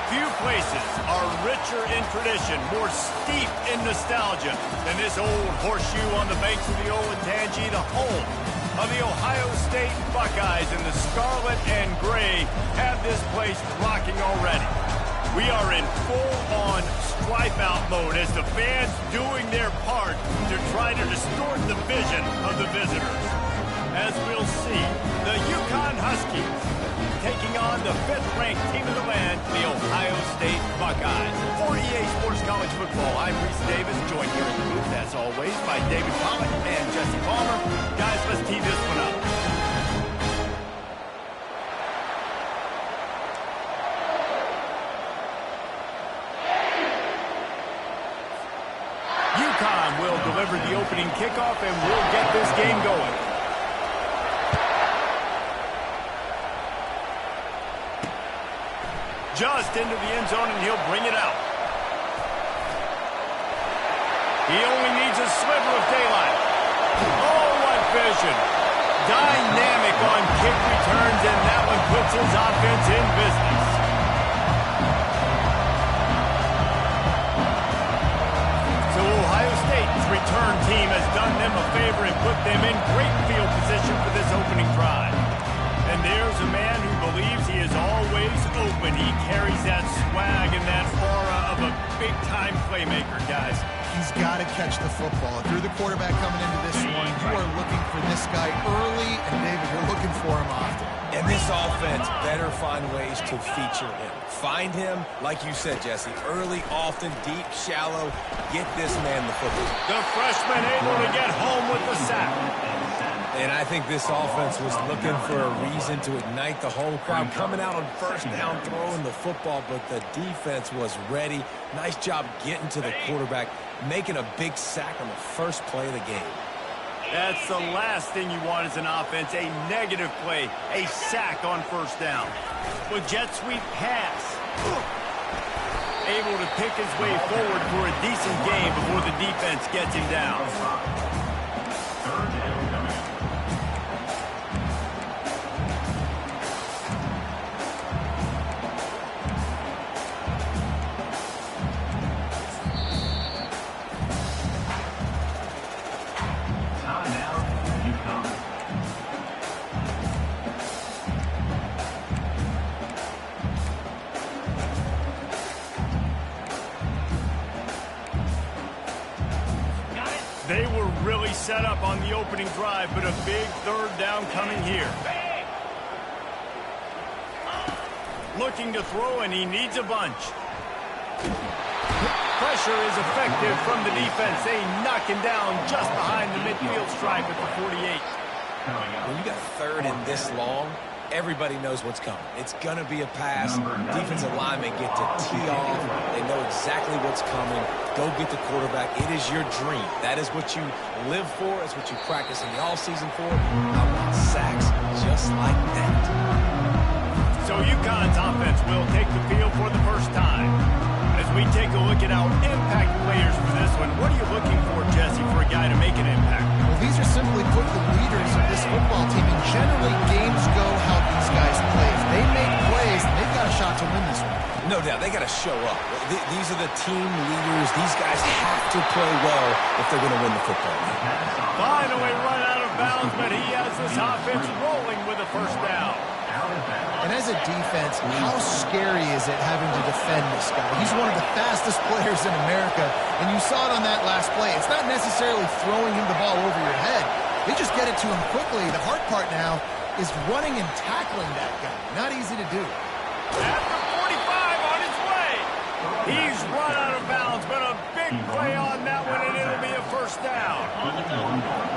Few places are richer in tradition, more steep in nostalgia than this old horseshoe on the banks of the Olentangy, the home of the Ohio State Buckeyes. And the scarlet and gray have this place rocking already. We are in full-on stripe-out mode as the fans doing their part to try to distort the vision of the visitors. As we'll see, the UCONN Huskies taking on the 5th-ranked team of the land, the Ohio State Buckeyes. For EA Sports College Football, I'm Reese Davis, joined here in the booth, as always, by David Pollock and Jesse Palmer. Guys, let's tee this one up. UCONN will deliver the opening kickoff, and we'll get this game going. Just into the end zone, and he'll bring it out. He only needs a sliver of daylight. Oh, what vision. Dynamic on kick returns, and that one puts his offense in business. So Ohio State's return team has done them a favor and put them in great field position for this opening drive. And there's a man who believes he is always open. He carries that swag and that aura of a big-time playmaker, guys. He's got to catch the football. If you're the quarterback coming into this one, you are looking for this guy early, and David, you're looking for him often. And this offense better find ways to feature him. Find him, like you said, Jesse, early, often, deep, shallow. Get this man the football. The freshman able to get home with the sack. And I think this offense was looking for a reason to ignite the home crowd, coming out on first down, throwing the football, but the defense was ready. Nice job getting to the quarterback, making a big sack on the first play of the game. That's the last thing you want as an offense, a negative play, a sack on first down. With jet sweep pass. Able to pick his way forward for a decent game before the defense gets him down. They were really set up on the opening drive, but a big third down coming here. Looking to throw, and he needs a bunch. Pressure is effective from the defense. They knock him down just behind the midfield stripe at the 48. When you got third and this long, everybody knows what's coming. It's going to be a pass. Defensive linemen get to tee off. They know exactly what's coming. Go get the quarterback. It is your dream. That is what you live for. It's what you practice in the offseason for. I want sacks just like that. So UCONN's offense will take the field for the first time. As we take a look at our impact players for this one, what are you looking for, Jesse, for a guy to make an impact? Well, these are simply put the leaders of this football team, and generally games go how these guys play. If they make plays, they've got a shot to win this one. No doubt, they got to show up. These are the team leaders. These guys have to play well if they're going to win the football game. Finally run out of bounds, but he has this offense rolling with a first down. And as a defense, how scary is it having to defend this guy? He's one of the fastest players in America, and you saw it on that last play. It's not necessarily throwing him the ball over your head. They just get it to him quickly. The hard part now is running and tackling that guy. Not easy to do. At the 45 on his way. He's run out of bounds, but a big play on that one, and it'll be a first down.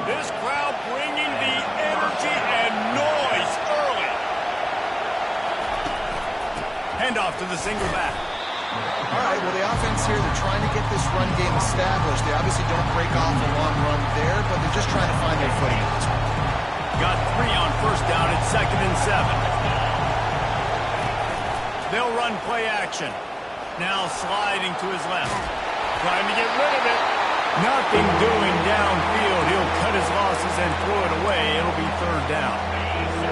This crowd bringing the energy and noise early. Handoff to the single back. All right, well, the offense here, they're trying to get this run game established. They obviously don't break off a long run there, but they're just trying to find their footing in this one. Got 3 on first down at 2nd and 7. They'll run play action. Now sliding to his left. Trying to get rid of it. Nothing doing downfield. He'll cut his losses and throw it away. It'll be 3rd down.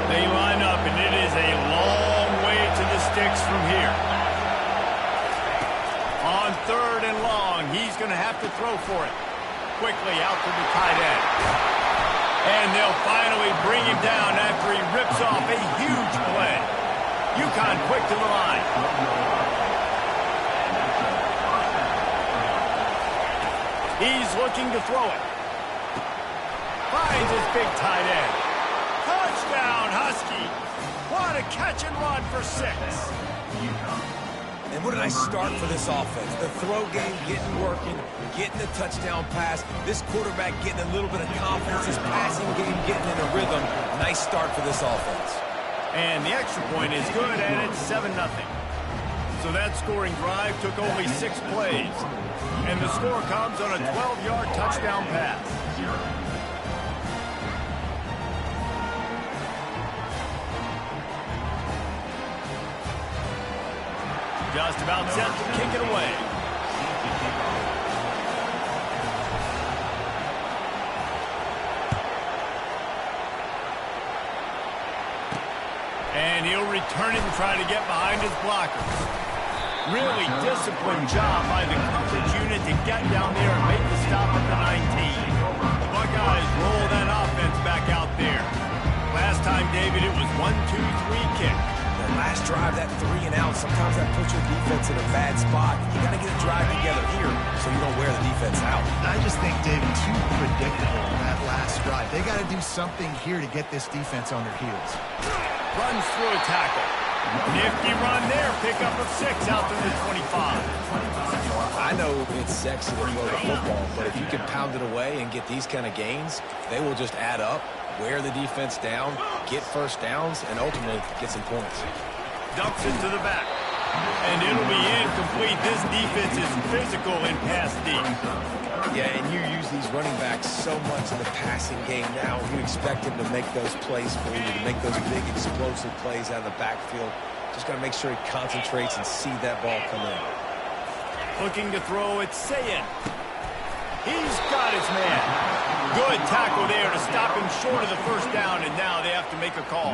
They line up, and it is a long way to the sticks from here. He's going to have to throw for it. Quickly out to the tight end. And they'll finally bring him down after he rips off a huge play. UConn quick to the line. He's looking to throw it. Finds his big tight end. Touchdown, Husky. What a catch and run for 6. And what a nice start for this offense. The throw game getting working, getting the touchdown pass. This quarterback getting a little bit of confidence. His passing game getting in a rhythm. Nice start for this offense. And the extra point is good, and it's 7-0. So that scoring drive took only 6 plays. And the score comes on a 12-yard touchdown pass. Just about set to kick it away. And he'll return it and try to get behind his blockers. Really disciplined job by the coverage unit to get down there and make the stop at the 19. The Buckeyes roll that offense back out there. Last time, David, it was 1-2-3 kick. The last drive, that 3 and out, sometimes that puts your defense in a bad spot. You got to get a drive together here so you don't wear the defense out. I just think, David, too predictable in that last drive. They got to do something here to get this defense on their heels. Runs through a tackle. Nifty run there. Pickup of 6 out to the 25. I know it's sexy to throw the football, but if you can pound it away and get these kind of gains, they will just add up, wear the defense down, get first downs, and ultimately get some points. Dumps it to the back. And it'll be incomplete. This defense is physical in pass deep. Yeah, and you use these running backs so much in the passing game now. You expect him to make those plays for you, to make those big explosive plays out of the backfield. Just got to make sure he concentrates and see that ball come in. Looking to throw it, Sayin. He's got his man. Good tackle there to stop him short of the first down, and now they have to make a call.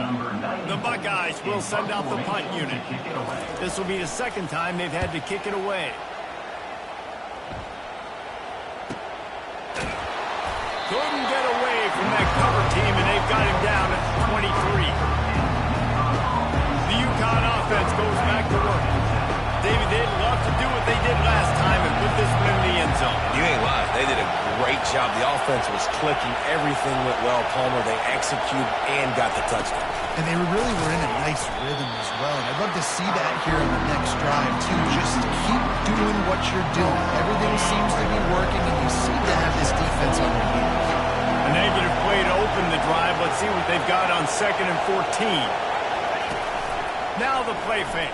The Buckeyes will send out the punt unit. This will be the second time they've had to kick it away. Couldn't get away from that cover team, and they've got him down at 23. The UConn offense goes back to work. David, they'd love to do what they did last time and put this one in the end zone. You ain't lying. They did a great job. The offense was clicking. Everything went well, Palmer. They executed and got the touchdown. And they really were in a nice rhythm as well. And I'd love to see that here on the next drive, too. Just keep doing what you're doing. Everything seems to be working, and you seem to have this defense on your heels. A negative play to open the drive. Let's see what they've got on 2nd and 14. Now the play fake.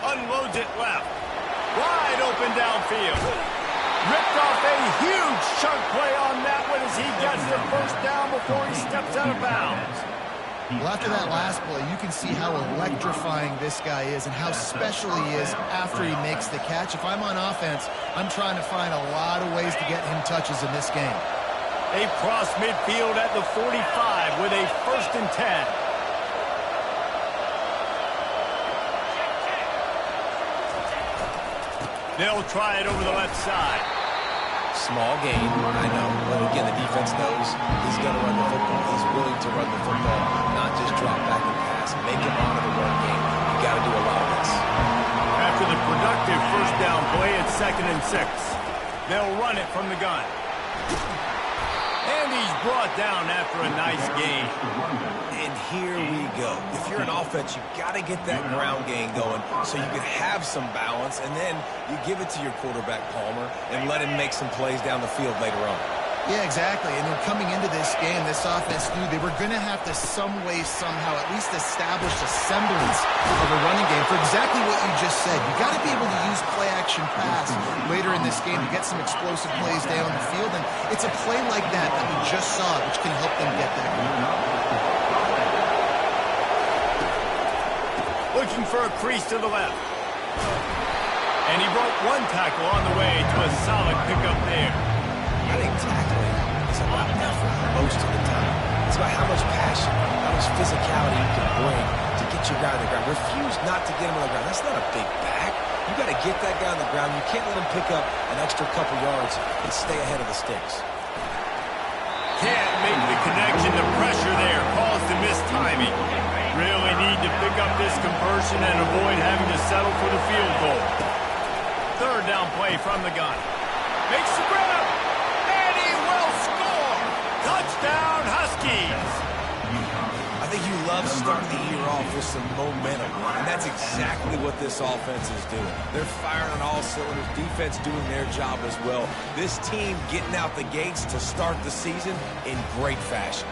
Unloads it left. Wide open downfield. Ripped off a huge chunk play on that one as he gets the first down before he steps out of bounds. Well, after that last play, you can see how electrifying this guy is and how special he is after he makes the catch. If I'm on offense, I'm trying to find a lot of ways to get him touches in this game. They cross midfield at the 45 with a 1st and 10. They'll try it over the left side. Small gain, I know, but again, the defense knows he's going to run the football. He's willing to run the football, not just drop back and pass. Make him out of the run game. You got to do a lot of this. After the productive first down play at 2nd and 6, they'll run it from the gun. And he's brought down after a nice gain. And here we go. If you're an offense, you got to get that ground game going so you can have some balance, and then you give it to your quarterback, Palmer, and let him make some plays down the field later on. Yeah, exactly. And then coming into this game, this offense knew they were going to have to some way, somehow, at least establish a semblance of a running game for exactly what you just said. You got to be able to use play-action pass later in this game to get some explosive plays down the field. And it's a play like that that we just saw, which can help them get that going. Looking for a crease to the left. And he broke one tackle on the way to a solid pickup there. I think tackling is about effort most of the time. It's about how much passion, how much physicality you can bring to get your guy on the ground. Refuse not to get him on the ground. That's not a big back. You got to get that guy on the ground. You can't let him pick up an extra couple yards and stay ahead of the sticks. Can't make the connection. The pressure there caused the missed timing. Really need to pick up this conversion and avoid having to settle for the field goal. Third down play from the gun. Makes the grab, and he will score. Touchdown, Huskies. I think you love starting the year off with some momentum, and that's exactly what this offense is doing. They're firing on all cylinders, defense doing their job as well. This team getting out the gates to start the season in great fashion.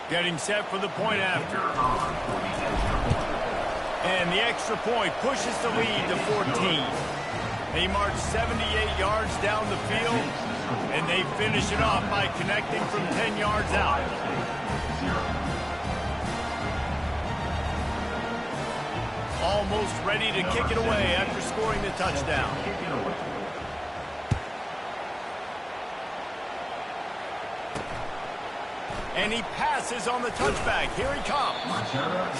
Getting set for the point after. And the extra point pushes the lead to 14. They march 78 yards down the field, and they finish it off by connecting from 10 yards out. Almost ready to kick it away after scoring the touchdown. And he passes on the touchback. Here he comes.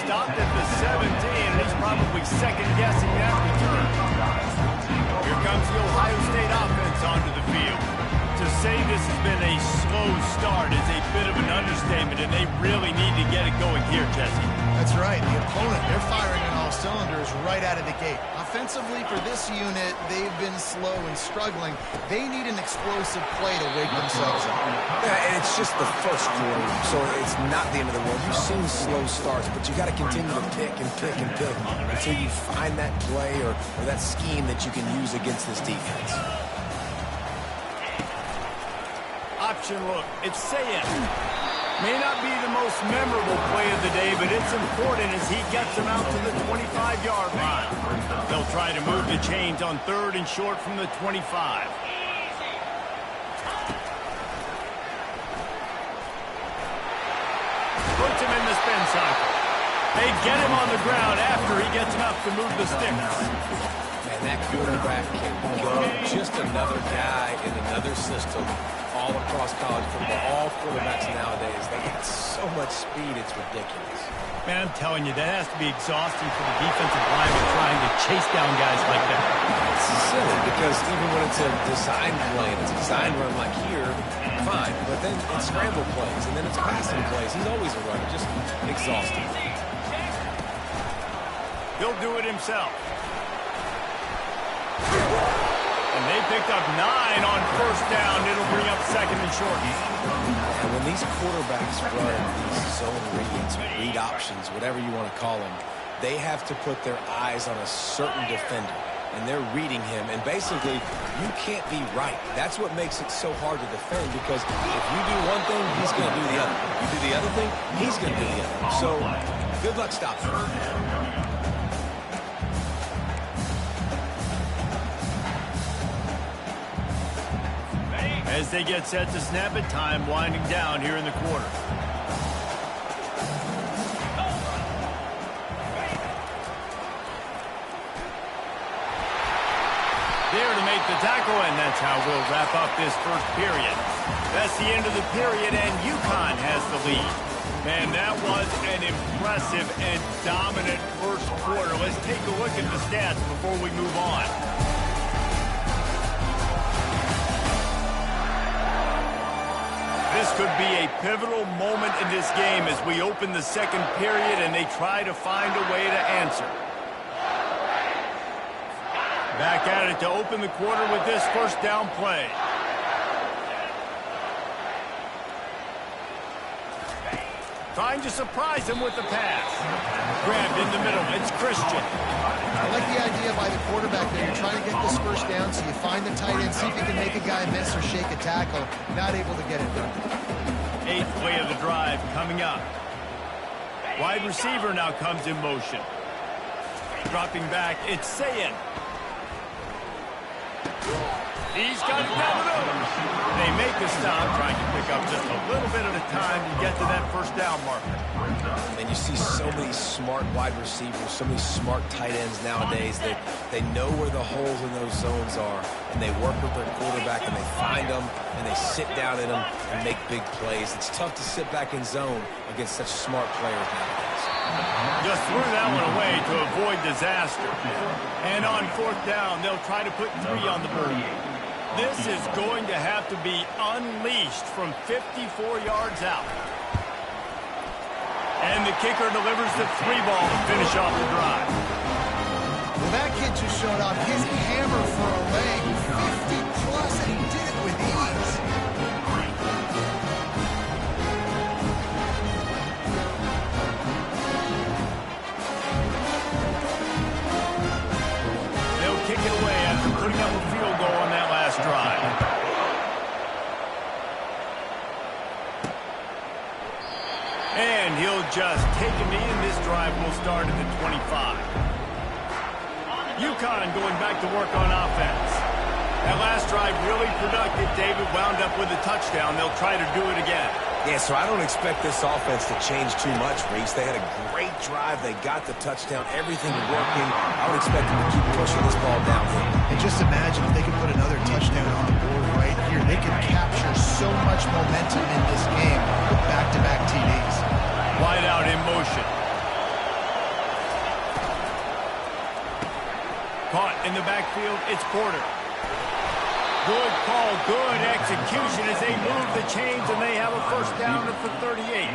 Stopped at the 17, and he's probably second-guessing that return. Here comes the Ohio State offense onto the field. To say this has been a slow start is a bit of an understatement, and they really need to get it going here, Jesse. That's right. The opponent, they're firing on all cylinders right out of the gate. Offensively, for this unit, they've been slow and struggling. They need an explosive play to wake themselves up. Yeah, and it's just the first quarter, so it's not the end of the world. You've seen slow starts, but you got to continue to pick and pick and pick until you find that play or that scheme that you can use against this defense. Option look. It's Sayed. May not be the most memorable play of the day, but it's important as he gets him out to the 25-yard line. They'll try to move the chains on third and short from the 25. Puts him in the spin cycle. They get him on the ground after he gets enough to move the sticks. And that quarterback can go. Just another guy in another system all across college football. All quarterbacks nowadays, they got so much speed, it's ridiculous. Man, I'm telling you, that has to be exhausting for the defensive lineman trying to chase down guys like that. It's silly because even when it's a design play and it's a design run like here, fine. But then it's scramble plays and then it's passing plays. He's always a runner, just exhausting. He'll do it himself. And they picked up 9 on first down. It'll bring up second and short. And when these quarterbacks run these zone reads, read options, whatever you want to call them, they have to put their eyes on a certain defender. And they're reading him. And basically, you can't be right. That's what makes it so hard to defend because if you do one thing, he's going to do the other. You do the other thing, he's going to do the other. So, good luck stopping him. As they get set to snap it, time winding down here in the quarter. There to make the tackle, and that's how we'll wrap up this first period. That's the end of the period, and UConn has the lead. Man, that was an impressive and dominant first quarter. Let's take a look at the stats before we move on. This could be a pivotal moment in this game as we open the second period and they try to find a way to answer. Back at it to open the quarter with this first down play. Trying to surprise him with the pass. Grabbed in the middle. It's Christian. I like the idea by the quarterback there. You're trying to get this first down, so you find the tight end, see if you can make a guy miss or shake a tackle. Not able to get it done. 8th play of the drive coming up. Wide receiver now comes in motion. Dropping back, it's Sayed. He's got it down the middle. They make the stop, trying to pick up just a little bit at a time to get to that first down marker. And you see so many smart wide receivers, so many smart tight ends nowadays that they know where the holes in those zones are, and they work with their quarterback, and they find them, and they sit down in them and make big plays. It's tough to sit back in zone against such smart players nowadays. Just threw that one away to avoid disaster. And on fourth down, they'll try to put 3 on the board. This is going to have to be unleashed from 54 yards out. And the kicker delivers the 3 ball to finish off the drive. Well, that kid just showed off his hammer for a leg, 50-plus, and he did it with ease. They'll kick it away after putting up a field goal on that last drive. And he'll just take a knee, and this drive will start at the 25. UConn going back to work on offense. That last drive really productive. David wound up with a touchdown. They'll try to do it again. Yeah, so I don't expect this offense to change too much, Reese. They had a great drive. They got the touchdown. Everything working. I would expect them to keep pushing this ball downhill. And just imagine if they could put another touchdown on the board right here. They could capture so much momentum in this game with back-to-back TDs. Wide out in motion. Caught in the backfield, it's Porter. Good call, good execution as they move the chains, and they have a first downer for 38.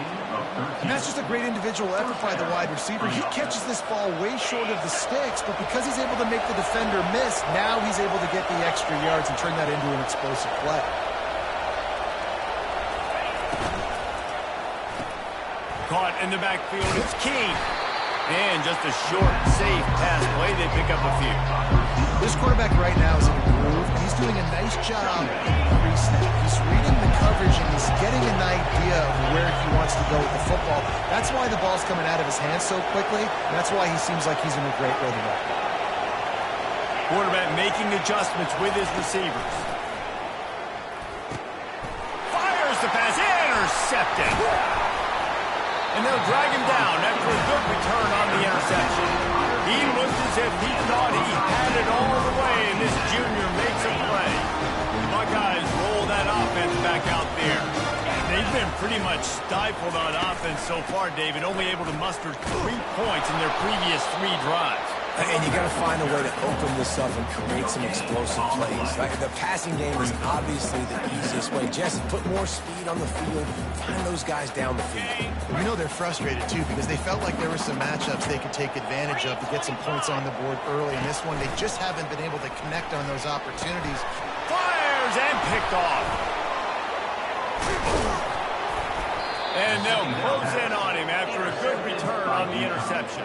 And that's just a great individual effort by the wide receiver. He catches this ball way short of the sticks, but because he's able to make the defender miss, now he's able to get the extra yards and turn that into an explosive play. Caught in the backfield, it's King. And just a short, safe pass play, they pick up a few. This quarterback right now is in a groove. He's doing a nice job in pre-snap. He's reading the coverage, and he's getting an idea of where he wants to go with the football. That's why the ball's coming out of his hands so quickly, and that's why he seems like he's in a great rhythm right now. Quarterback making adjustments with his receivers. Fires the pass, intercepted. And they'll drag him down after a good return on the interception. He looked as if he thought he had it all the way, and this junior makes a play. The Buckeyes roll that offense back out there. They've been pretty much stifled on offense so far, David, only able to muster 3 points in their previous 3 drives. And you got to find a way to open this up and create some explosive plays. Like the passing game is obviously the easiest way. Jesse, put more speed on the field. Find those guys down the field. We know they're frustrated, too, because they felt like there were some matchups they could take advantage of to get some points on the board early. In this one, they just haven't been able to connect on those opportunities. Fires and picked off. And they'll close in on him after a good return on the interception.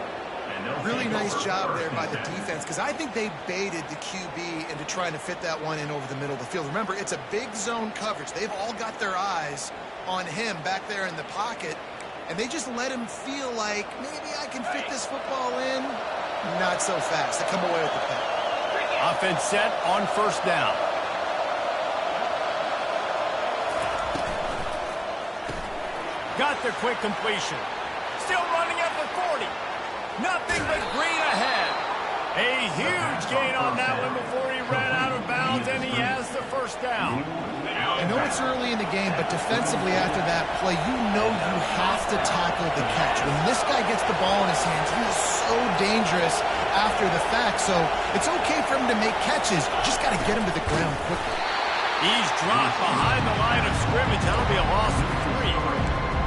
Really nice job there by the defense, because I think they baited the QB into trying to fit that one in over the middle of the field. Remember, it's a big zone coverage. They've all got their eyes on him back there in the pocket, and they just let him feel like, maybe I can fit this football in. Not so fast. They come away with the pick. Offense set on first down. Got the quick completion. Still running at the 40. Nothing but green ahead. A huge gain on that one before he ran out of bounds, and he has the first down. I know it's early in the game, but defensively after that play, you know you have to tackle the catch. When this guy gets the ball in his hands, he is so dangerous after the fact. So it's okay for him to make catches. Just got to get him to the ground quickly. He's dropped behind the line of scrimmage. That'll be a loss of 3.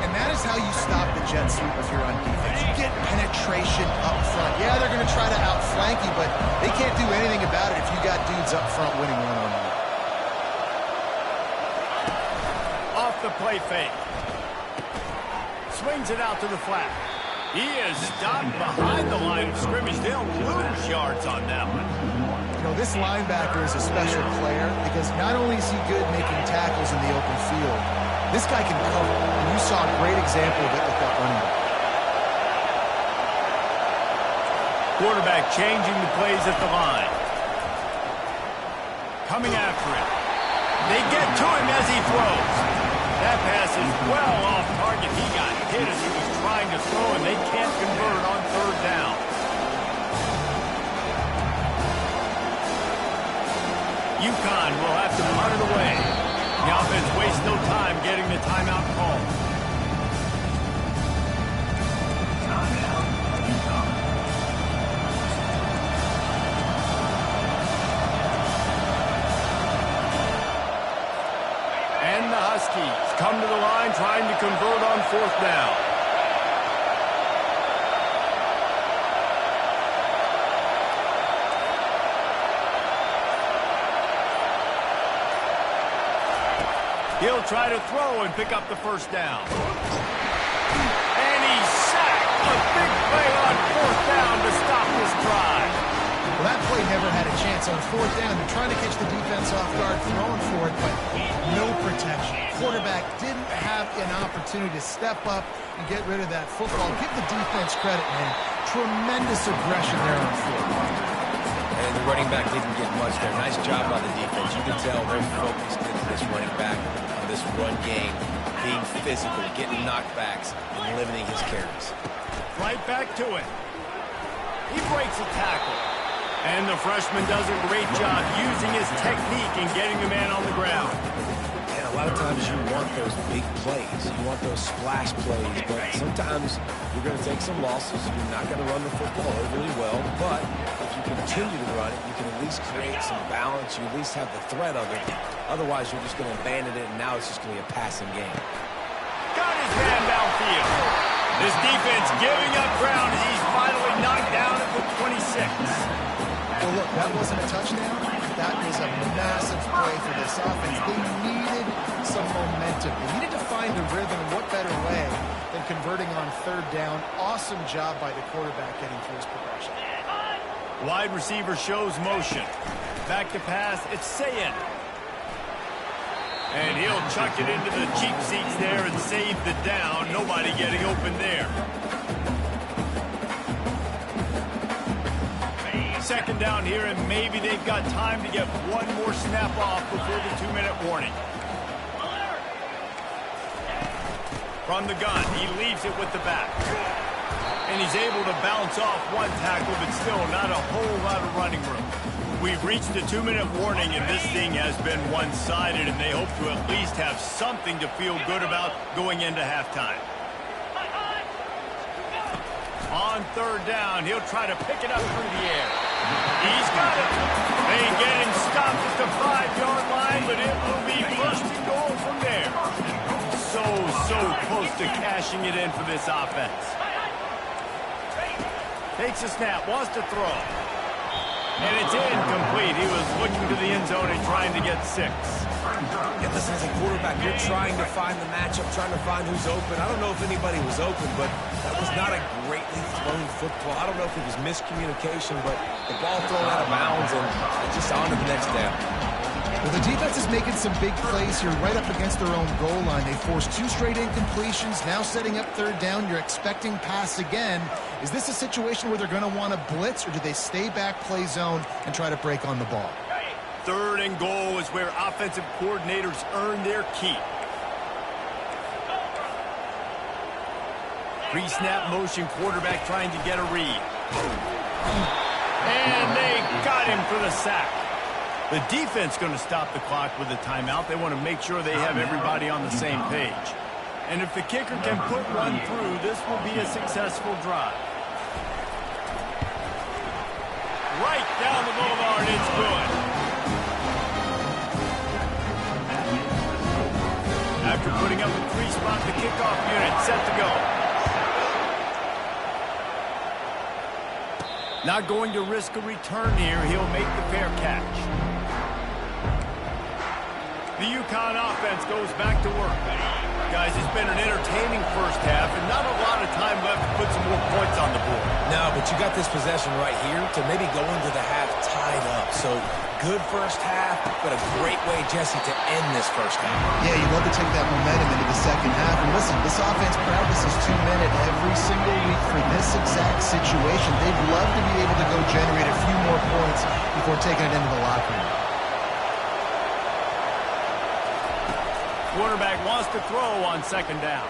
And that is how you stop the jet sweep if you're on defense. You get penetration up front. Yeah, they're going to try to outflank you, but they can't do anything about it if you got dudes up front winning one-on-one. Off the play fake. Swings it out to the flat. He is stopped behind the line of scrimmage. They'll lose yards on that one. You know, this linebacker is a special player because not only is he good making tackles in the open field, this guy can cover, and you saw a great example of it with that running back. Quarterback changing the plays at the line. coming after him. They get to him as he throws. That pass is well off target. He got hit as he was trying to throw, and they can't convert on third down. UConn will have to punt it away. The offense wastes no time getting the timeout called. And the Huskies come to the line trying to convert on fourth down. He'll try to throw and pick up the first down. And he's sacked. A big play on fourth down to stop this drive. Well, that play never had a chance on fourth down. They're trying to catch the defense off guard, throwing for it, but no protection. Quarterback didn't have an opportunity to step up and get rid of that football. Give the defense credit, man. Tremendous aggression there on fourth. And the running back didn't get much there. Nice job by the defense. You can tell they're focused into this running back on this run game, being physical, getting knockbacks, and limiting his carries. Right back to it. He breaks a tackle. And the freshman does a great job using his technique and getting the man on the ground. And a lot of times you want those big plays. You want those splash plays. But sometimes you're going to take some losses. You're not going to run the football overly well. But if you continue to run it, you can at least create some balance. You at least have the threat of it. Otherwise, you're just going to abandon it, and now it's just going to be a passing game. Got his man downfield. This defense giving up ground as he's finally knocked down at the 26. Well, look, that wasn't a touchdown. That was a massive play for this offense. They needed some momentum. They needed to find a rhythm, and what better way than converting on third down. Awesome job by the quarterback getting through his progression. Wide receiver shows motion. Back to pass, it's Sayin. And he'll chuck it into the cheap seats there and save the down. Nobody getting open there. Second down here, and maybe they've got time to get one more snap off before the 2-minute warning. From the gun, he leaves it with the back. And he's able to bounce off one tackle, but still not a whole lot of running room. We've reached the 2-minute warning, and this thing has been one-sided, and they hope to at least have something to feel good about going into halftime. On third down, he'll try to pick it up through the air. He's got it. They get him stopped at the 5-yard line, but it will be first and goal from there. So close to cashing it in for this offense. Takes a snap, wants to throw. And it's incomplete. He was looking to the end zone and trying to get 6. Yeah, listen, as a quarterback, you're trying to find the matchup, trying to find who's open. I don't know if anybody was open, but that was not a greatly thrown football. I don't know if it was miscommunication, but the ball thrown out of bounds and just on to the next down. Well, the defense is making some big plays here right up against their own goal line. They forced 2 straight incompletions, now setting up third down. You're expecting pass again. Is this a situation where they're going to want to blitz, or do they stay back, play zone, and try to break on the ball? Third and goal is where offensive coordinators earn their keep. Pre-snap motion, quarterback trying to get a read. And they got him for the sack. The defense going to stop the clock with a timeout. They want to make sure they have everybody on the same page. And if the kicker can put one through, this will be a successful drive. Right down the boulevard, it's good. After putting up a 3-spot, the kickoff unit set to go. Not going to risk a return here. He'll make the fair catch. The UConn offense goes back to work. Guys, it's been an entertaining first half and not a lot of time left to put some more points on the board. No, but you got this possession right here to maybe go into the half tied up. So good first half, but a great way, Jesse, to end this first half. Yeah, you love to take that momentum into the second half. And listen, this offense practices 2-minute every single week for this exact situation. They'd love to be able to go generate a few more points before taking it into the locker room. Quarterback wants to throw on second down.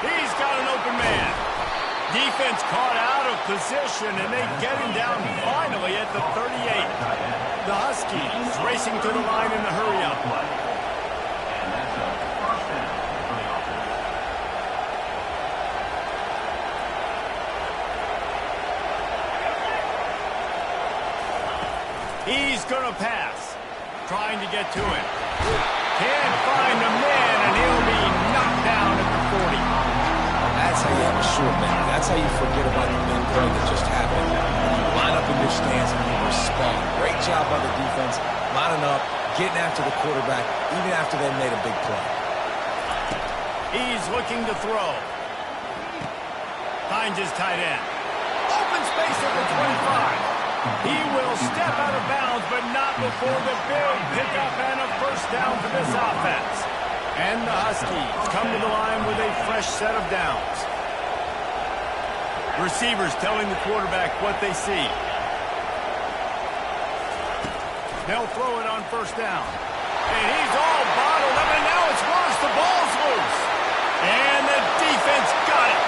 He's got an open man. Defense caught out of position, and they get him down finally at the 38. The Huskies racing to the line in the hurry-up. He's going to pass, trying to get to him. Can't find a man, and he'll be knocked down at the 40. That's how you have a short man. That's how you forget about the big play that just happened. You line up in your stance and you respond. Great job by the defense, lining up, getting after the quarterback, even after they made a big play. He's looking to throw. Finds his tight end. Open space at the 25. He will step out of bounds, but not before the big pickup and a first down for this offense. And the Huskies come to the line with a fresh set of downs. Receivers telling the quarterback what they see. They'll throw it on first down. And he's all bottled up, and now it's worse. The ball's loose. And the defense got it.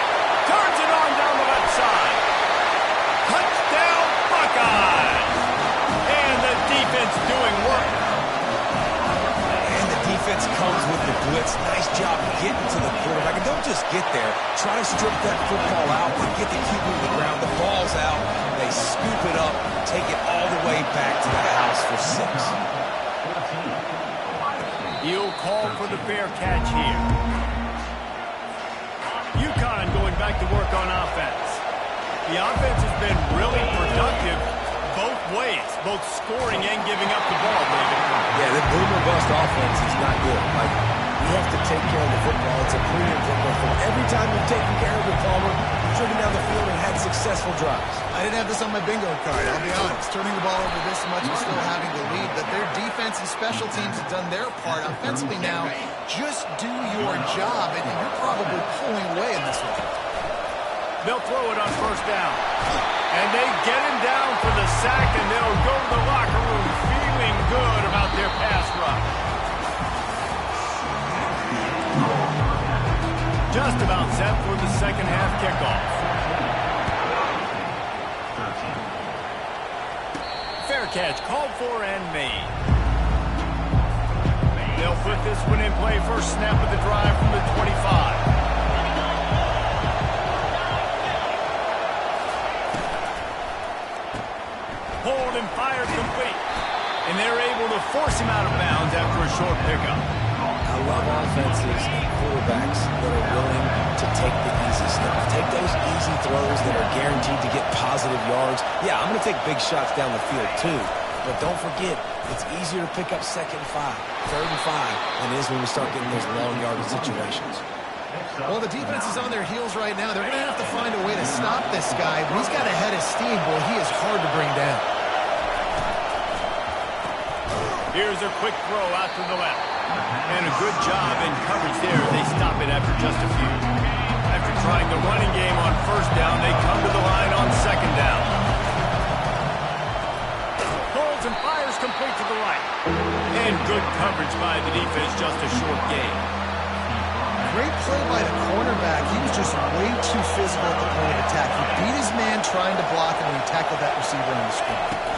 Turns it on down the left side. Touchdown, Buckeyes! And the defense doing work. And the defense comes with the blitz. Nice job getting to the quarterback. And don't just get there. Try to strip that football out and get the QB to the ground. The ball's out. They scoop it up, take it all the way back to the house for 6. He'll call for the fair catch here. UConn going back to work on offense. The offense has been really productive both ways, both scoring and giving up the ball, David. Yeah, the boom or bust offense is not good. Like, you have to take care of the football. It's a premium football. From every time you've taken care of it, Palmer, you've driven down the field and had successful drives. I didn't have this on my bingo card, I'll be honest. Turning the ball over this much and still having the lead, but their defense and special teams have done their part. Offensively now, just do your job, and you're probably pulling away in this one. They'll throw it on first down. And they get him down for the sack, and they'll go to the locker room feeling good about their pass rush. Just about set for the second half kickoff. Fair catch called for and made. They'll put this one in play. First snap of the drive from the 25. Hold and fired complete. And they're able to force him out of bounds after a short pickup. I love offenses and quarterbacks that are willing to take the easy stuff. Take those easy throws that are guaranteed to get positive yards. Yeah, I'm going to take big shots down the field too. But don't forget, it's easier to pick up 2nd and 5, 3rd and 5 than it is when we start getting those long yardage situations. Well, the defense is on their heels right now. They're going to have to find a way to stop this guy. But he's got a head of steam. Boy, he is hard to bring down. Here's a quick throw out to the left. And a good job in coverage there. They stop it after just a few. After trying the running game on first down, they come to the line on second down. Holds and fires complete to the right. And good coverage by the defense, just a short gain. Great play by the cornerback. He was just way too physical at the point of attack. He beat his man trying to block him, and he tackled that receiver on the screen.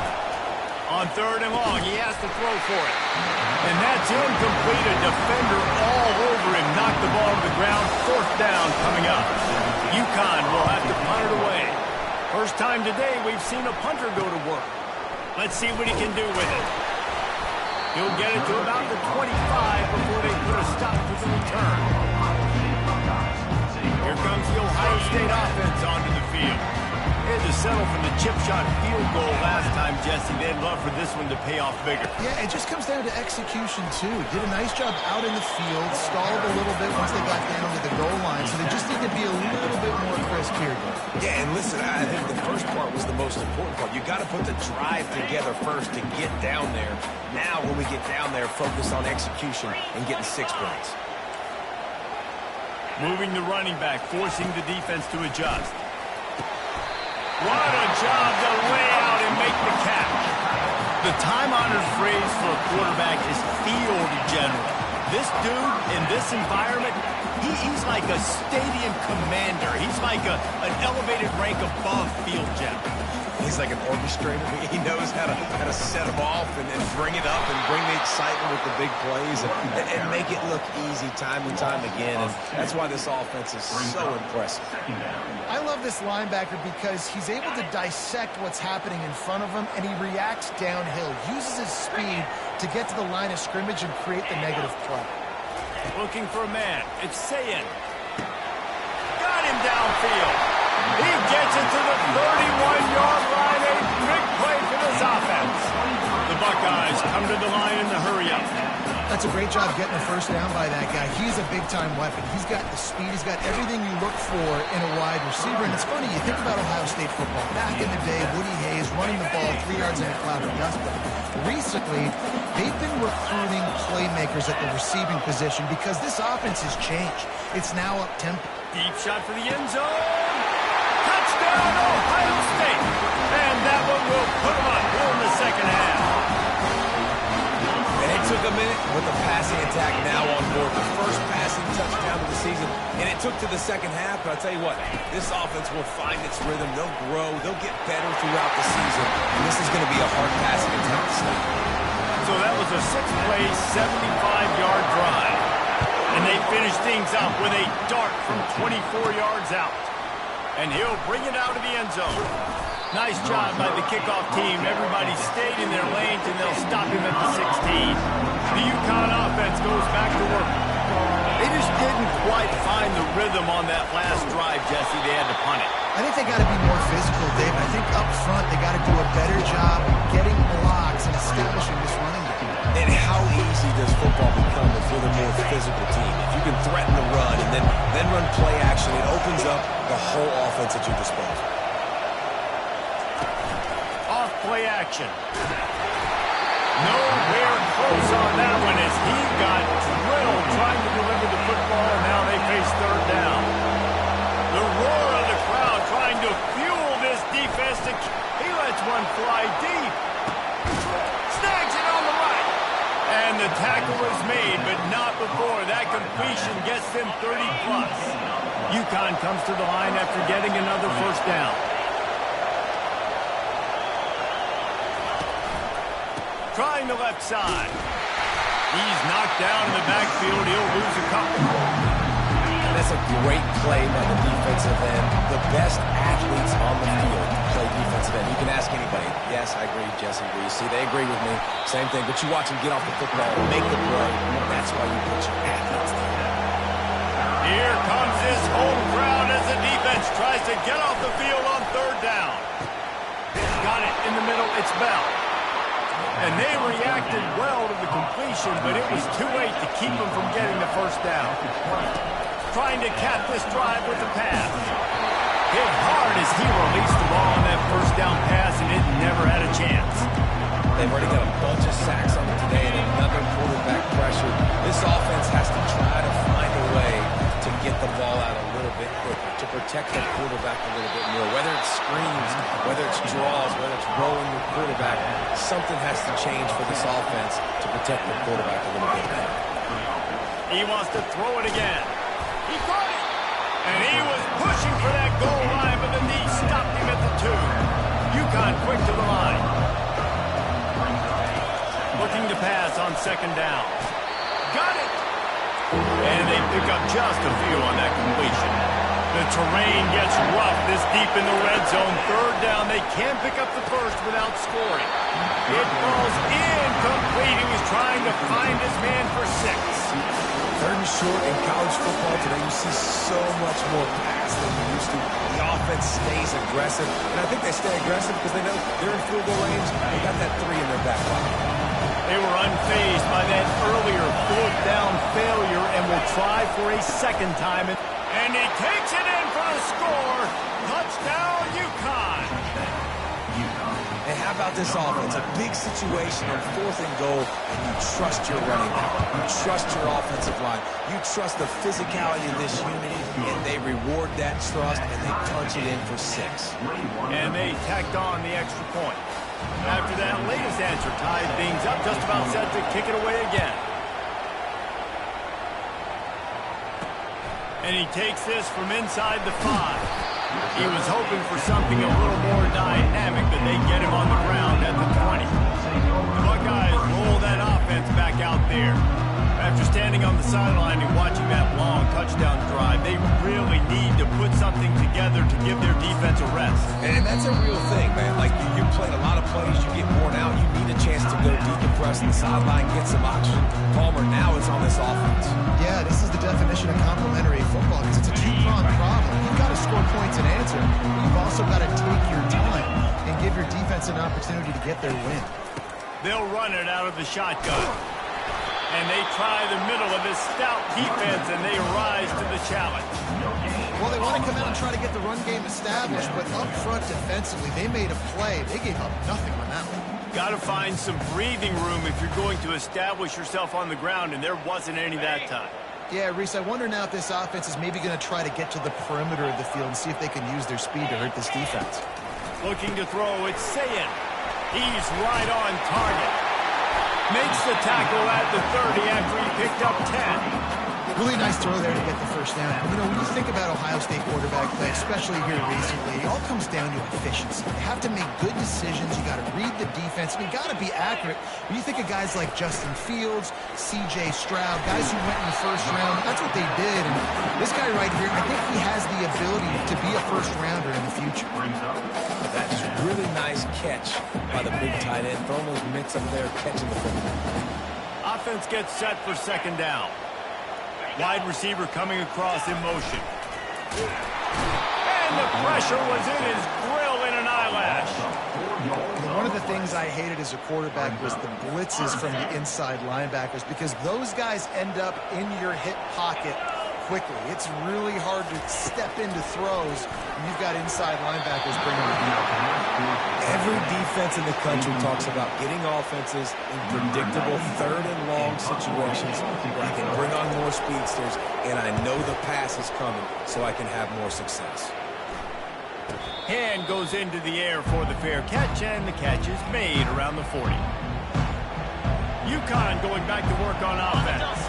On 3rd and long, he has to throw for it. And that's incomplete. A defender all over him. Knocked the ball to the ground. 4th down coming up. UConn will have to punt it away. First time today we've seen a punter go to work. Let's see what he can do with it. He'll get it to about the 25 before they put a stop to the return. Here comes the Ohio State offense onto the field. They had to settle for the chip shot field goal last time, Jesse. They'd love for this one to pay off bigger. Yeah, it just comes down to execution, too. Did a nice job out in the field, stalled a little bit once they got down to the goal line, so they just need to be a little bit more crisp here. Yeah, and listen, I think the first part was the most important part. You got to put the drive together first to get down there. Now, when we get down there, focus on execution and getting 6 points. Moving the running back, forcing the defense to adjust. What a job to lay out and make the catch. The time-honored phrase for a quarterback is field general. This dude in this environment, he's like a stadium commander. He's like an elevated rank above field general. He's like an orchestrator. He knows how to set them off and bring it up and bring the excitement with the big plays and make it look easy time and time again. And that's why this offense is so impressive. I love this linebacker because he's able to dissect what's happening in front of him, and he reacts downhill, uses his speed to get to the line of scrimmage and create the negative play. Looking for a man. It's Sayin. Got him downfield. He gets it to the 31-yard line. A big play for this offense. The Buckeyes come to the line in the hurry-up. That's a great job getting the first down by that guy. He's a big-time weapon. He's got the speed. He's got everything you look for in a wide receiver. And it's funny, you think about Ohio State football. Back in the day, Woody Hayes running the ball 3 yards in a cloud of dust. But recently, they've been recruiting playmakers at the receiving position because this offense has changed. It's now up-tempo. Deep shot for the end zone. Touchdown, Ohio State. And that one will put them up here in the second half. And it took a minute with the passing attack now on board. The first passing touchdown of the season. And it took to the second half. But I'll tell you what, this offense will find its rhythm. They'll grow. They'll get better throughout the season. And this is going to be a hard passing attack to stop. So that was a 6-play, 75-yard drive. And they finish things up with a dart from 24 yards out. And he'll bring it out of the end zone. Nice job by the kickoff team. Everybody stayed in their lanes, and they'll stop him at the 16. The UConn offense goes back to work. They just didn't quite find the rhythm on that last drive, Jesse. They had to punt it. I think they got to be more physical, Dave. I think up front they got to do a better job getting blocks and establishing this running game. And how easy does football become if you're the more physical team? If you can threaten the run and then run play action, it opens up the whole offense at your disposal. Off play action. Nowhere close on that one as he got drilled trying to deliver the football, and now they face third down. The roar of the crowd trying to fuel this defense. He lets one fly deep. Snags it on the right. And the tackle is made, but not before. That completion gets them 30-plus. UConn comes to the line after getting another first down. Trying the left side. He's knocked down in the backfield. He'll lose a couple. And that's a great play by the defensive end. The best athletes on the field play defensive end. You can ask anybody. Yes, I agree, Jesse. You see, they agree with me. Same thing. But you watch them get off the football and make the play. That's why you put your athletes there. Here comes this home crowd as the defense tries to get off the field on third down. Got it in the middle. It's Bell. And they reacted well to the completion, but it was too late to keep them from getting the first down. Trying to cap this drive with the pass. Hit hard as he released the ball on that first down pass, and it never had a chance. They've already got a bunch of sacks on it today and another quarterback pressure. This offense has to try to find a way to get the ball out a little bit quicker, to protect the quarterback a little bit more. Whether it's screens, whether it's draws, whether it's rolling the quarterback, something has to change for this offense to protect the quarterback a little bit better. He wants to throw it again. He caught it. And he was pushing for that goal line, but the knee stopped him at the 2. UConn quick to the line. Looking to pass on second down. Got it. And they pick up just a few on that completion. The terrain gets rough this deep in the red zone. Third down, they can't pick up the first without scoring. It falls incomplete. He was trying to find his man for 6. Third and short in college football today, you see so much more pass than you used to. The offense stays aggressive, and I think they stay aggressive because they know they're in field goal range. They got that 3 in their back pocket. They were unfazed by that earlier fourth down failure and will try for a second time. And he takes it in for the score. Touchdown, UConn. And how about this offense? A big situation on 4th and goal, and you trust your running back. You trust your offensive line. You trust the physicality of this unit, and they reward that trust, and they punch it in for 6. And they tacked on the extra point. After that latest answer tied things up, just about set to kick it away again. And he takes this from inside the 5. He was hoping for something a little more dynamic, but they get him on the ground at the 20. The Buckeyes roll that offense back out there. After standing on the sideline and watching that long touchdown drive, they really need to put something together to give their defense a rest. And that's a real thing, man. Like, you played a lot of plays, you get worn out, you need a chance to go decompress in the sideline, get some oxygen. Palmer, now it's on this offense. Yeah, this is the definition of complementary football because it's a two-pronged problem. You've got to score points and answer, but you've also got to take your time and give your defense an opportunity to get their win. They'll run it out of the shotgun. And they try the middle of this stout defense, and they rise to the challenge. Well, they want to come out and try to get the run game established, but up front defensively, they made a play. They gave up nothing on that one. Got to find some breathing room if you're going to establish yourself on the ground, and there wasn't any that time. Yeah, Reese, I wonder now if this offense is maybe going to try to get to the perimeter of the field and see if they can use their speed to hurt this defense. Looking to throw, it's Sayin. He's right on target. Makes the tackle at the 30 after he picked up 10. Really nice throw there to get the first down. You know, when you think about Ohio State quarterback play, especially here recently, it all comes down to efficiency. You have to make good decisions. You got to read the defense. You got to be accurate. When you think of guys like Justin Fields, C.J. Stroud, guys who went in the first round, that's what they did. And this guy right here, I think he has the ability to be a first-rounder in the future. That's a really nice catch by the big tight end. Throwing those mitts up there, catching the football. Offense gets set for second down. Wide receiver coming across in motion. And the pressure was in his grill in an eyelash. One of the things I hated as a quarterback was the blitzes from the inside linebackers because those guys end up in your hip pocket quickly. It's really hard to step into throws when you've got inside linebackers bringing the beat. Every defense in the country talks about getting offenses in predictable third and long situations where I can bring on more speedsters and I know the pass is coming so I can have more success. Hand goes into the air for the fair catch, and the catch is made around the 40. UConn going back to work on offense.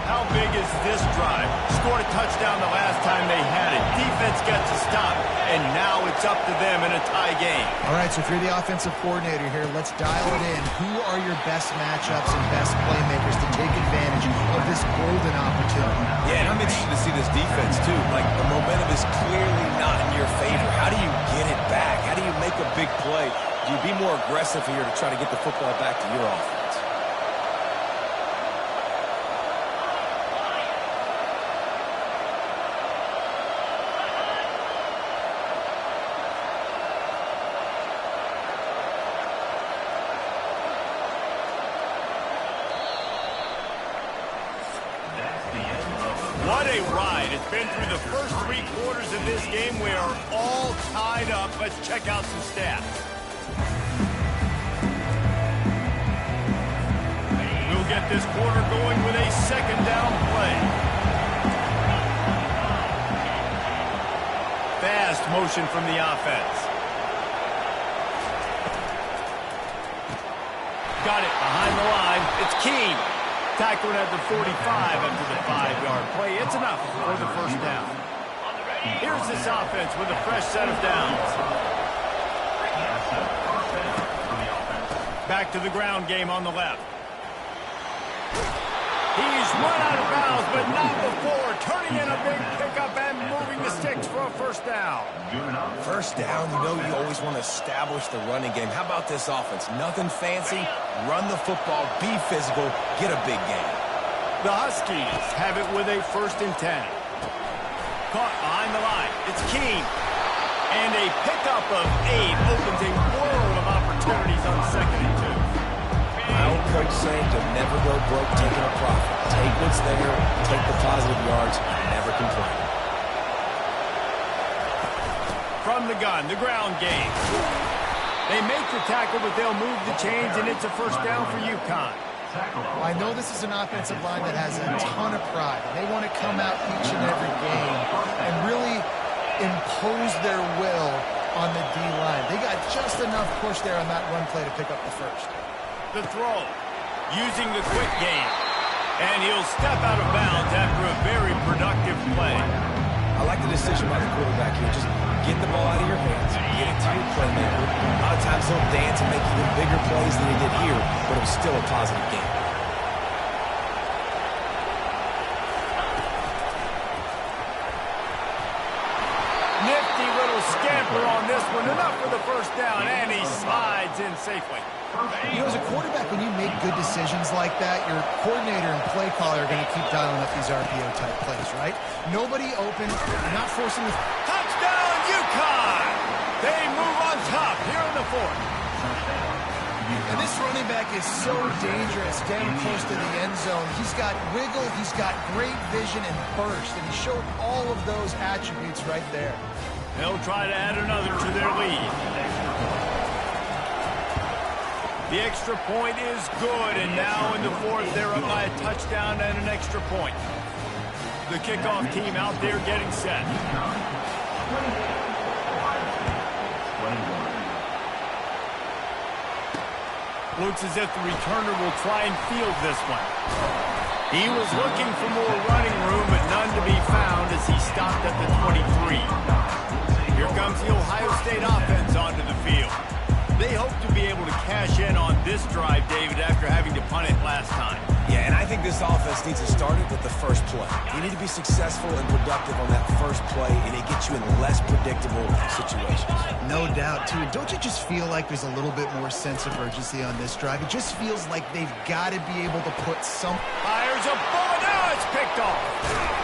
How big is this drive? Scored a touchdown the last time they had it. Defense gets a stop, and now it's up to them in a tie game. All right, so if you're the offensive coordinator here, let's dial it in. Who are your best matchups and best playmakers to take advantage of this golden opportunity? Yeah, and I'm interested to see this defense, too. Like, the momentum is clearly not in your favor. How do you get it back? How do you make a big play? Do you be more aggressive here to try to get the football back to your offense? What a ride. It's been through the first 3 quarters of this game. We are all tied up. Let's check out some stats. We'll get this quarter going with a second down play. Fast motion from the offense. Got it behind the line. It's Keene. Tackling at the 45 after the 5-yard play. It's enough for the first down. Here's this offense with a fresh set of downs. Back to the ground game on the left. He's run out of bounds, but not before. Turning in a big pickup and moving the sticks for a first down. First down, you know you always want to establish the running game. How about this offense? Nothing fancy. Run the football, be physical, get a big game. The Huskies have it with a 1st and 10. Caught behind the line. It's Keene. And a pickup of 8 opens a world of opportunities on 2nd and 2. My old coach saying to never go broke taking a profit. Take what's there, take the positive yards, and never complain. From the gun, the ground game. They make the tackle, but they'll move the chains, and it's a first down for UConn. Well, I know this is an offensive line that has a ton of pride. They want to come out each and every game and really impose their will on the D-line. They got just enough push there on that run play to pick up the first. The throw, using the quick game. And he'll step out of bounds after a very productive play. I like the decision by the quarterback here. Just get the ball out of your hands, get it to your playmaker. A lot of times he'll dance and make even bigger plays than he did here, but it was still a positive game. Nifty little scamper on this one. Enough for the first down, and he slides in safely. You know, as a quarterback, when you make good decisions like that, your coordinator and play caller are going to keep dialing up these RPO-type plays, right? Nobody open, not forcing the... Touchdown, UConn! They move on top here in the fourth. And this running back is so dangerous down close to the end zone. He's got wiggle, he's got great vision and burst, and he showed all of those attributes right there. They'll try to add another to their lead. The extra point is good, and now in the fourth, they're up by a touchdown and an extra point. The kickoff team out there getting set. Looks as if the returner will try and field this one. He was looking for more running room, but none to be found as he stopped at the 23. Here comes the Ohio State offense onto the field. They hope to be able to cash in on this drive, David, after having to punt it last time. Yeah, and I think this offense needs to start it with the first play. You need to be successful and productive on that first play, and it gets you in less predictable situations. No doubt, too. Don't you just feel like there's a little bit more sense of urgency on this drive? It just feels like they've got to be able to put some... Fires a ball. Now it's picked off.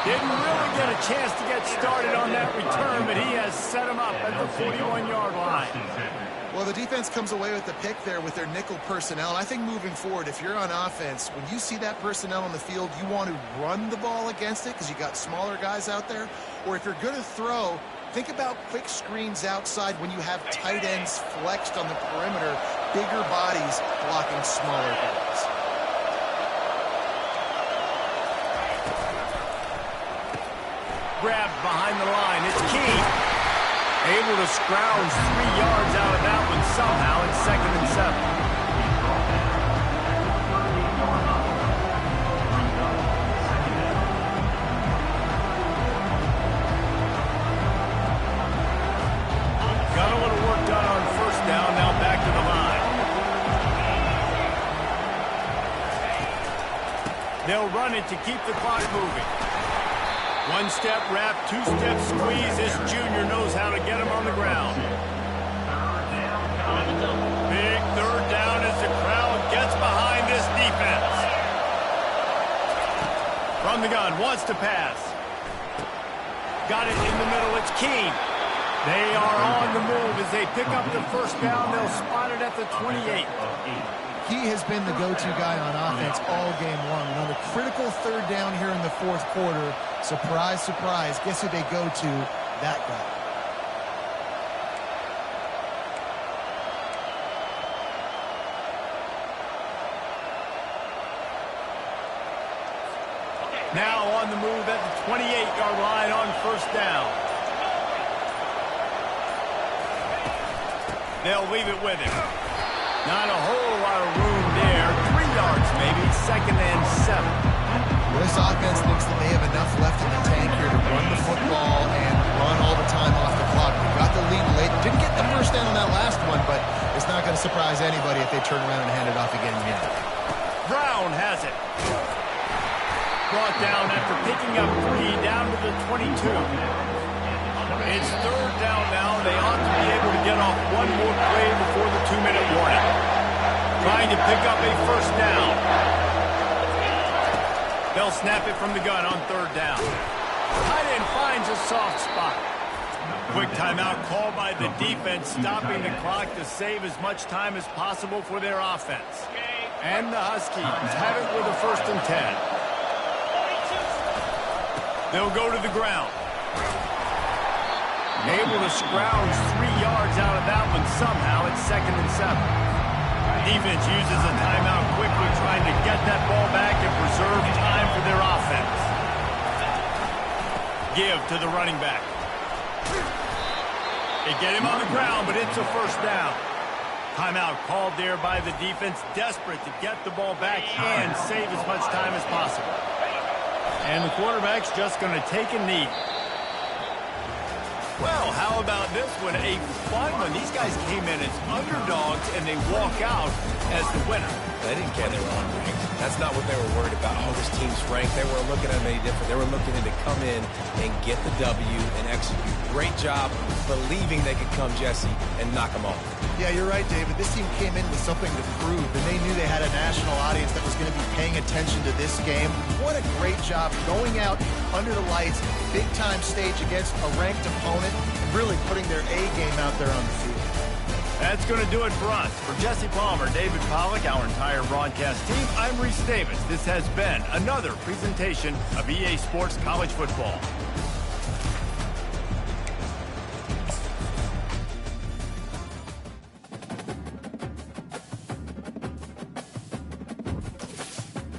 Didn't really get a chance to get started on that return, but he has set him up at the 41-yard line. Well, the defense comes away with the pick there with their nickel personnel. I think moving forward, if you're on offense, when you see that personnel on the field, you want to run the ball against it because you got smaller guys out there. Or if you're going to throw, think about quick screens outside when you have tight ends flexed on the perimeter, bigger bodies blocking smaller guys. Grabbed behind the line. It's Key. Able to scrounge 3 yards out of that one somehow. It's 2nd and 7. Got a little work done on first down. Now back to the line. They'll run it to keep the clock moving. One-step wrap, two-step squeeze. This junior knows how to get him on the ground. Big third down as the crowd gets behind this defense. From the gun, wants to pass. Got it in the middle, it's Keene. They are on the move as they pick up the first down. They'll spot it at the 28. He has been the go-to guy on offense all game long. And on the critical third down here in the fourth quarter, surprise, surprise, guess who they go to? That guy. Now on the move at the 28-yard line on first down. They'll leave it with him. Not a whole lot of room there. 3 yards maybe. 2nd and 7. This offense thinks that they have enough left in the tank here to run the football and run all the time off the clock. They got the lead late. Didn't get the first down on that last one, but it's not going to surprise anybody if they turn around and hand it off again here. Brown has it. Brought down after picking up 3 down to the 22. It's third down now. They ought to be able to get off one more play before the 2-minute warning. Trying to pick up a first down. They'll snap it from the gun on third down. Tight end finds a soft spot. Quick timeout called by the defense, stopping the clock to save as much time as possible for their offense. And the Huskies have it with a 1st and 10. They'll go to the ground. Able to scrounge 3 yards out of that one somehow. It's 2nd and 7. Defense uses a timeout quickly, trying to get that ball back and preserve time for their offense. Give to the running back. They get him on the ground, but it's a first down. Timeout called there by the defense, desperate to get the ball back and save as much time as possible. And the quarterback's just going to take a knee. Well, how about this one? A fun one. These guys came in as underdogs, and they walk out as the winner. They didn't care they were unranked. That's not what they were worried about. Oh, this team's ranked. They weren't looking at them any different. They were looking to come in and get the W and execute. Great job believing they could come, Jesse, and knock them off. Yeah, you're right, David. This team came in with something to prove, and they knew they had a national audience that was going to be paying attention to this game. What a great job going out under the lights, big-time stage against a ranked opponent, and really putting their A game out there on the field. That's going to do it for us. For Jesse Palmer, David Pollack, our entire broadcast team, I'm Reese Davis. This has been another presentation of EA Sports College Football.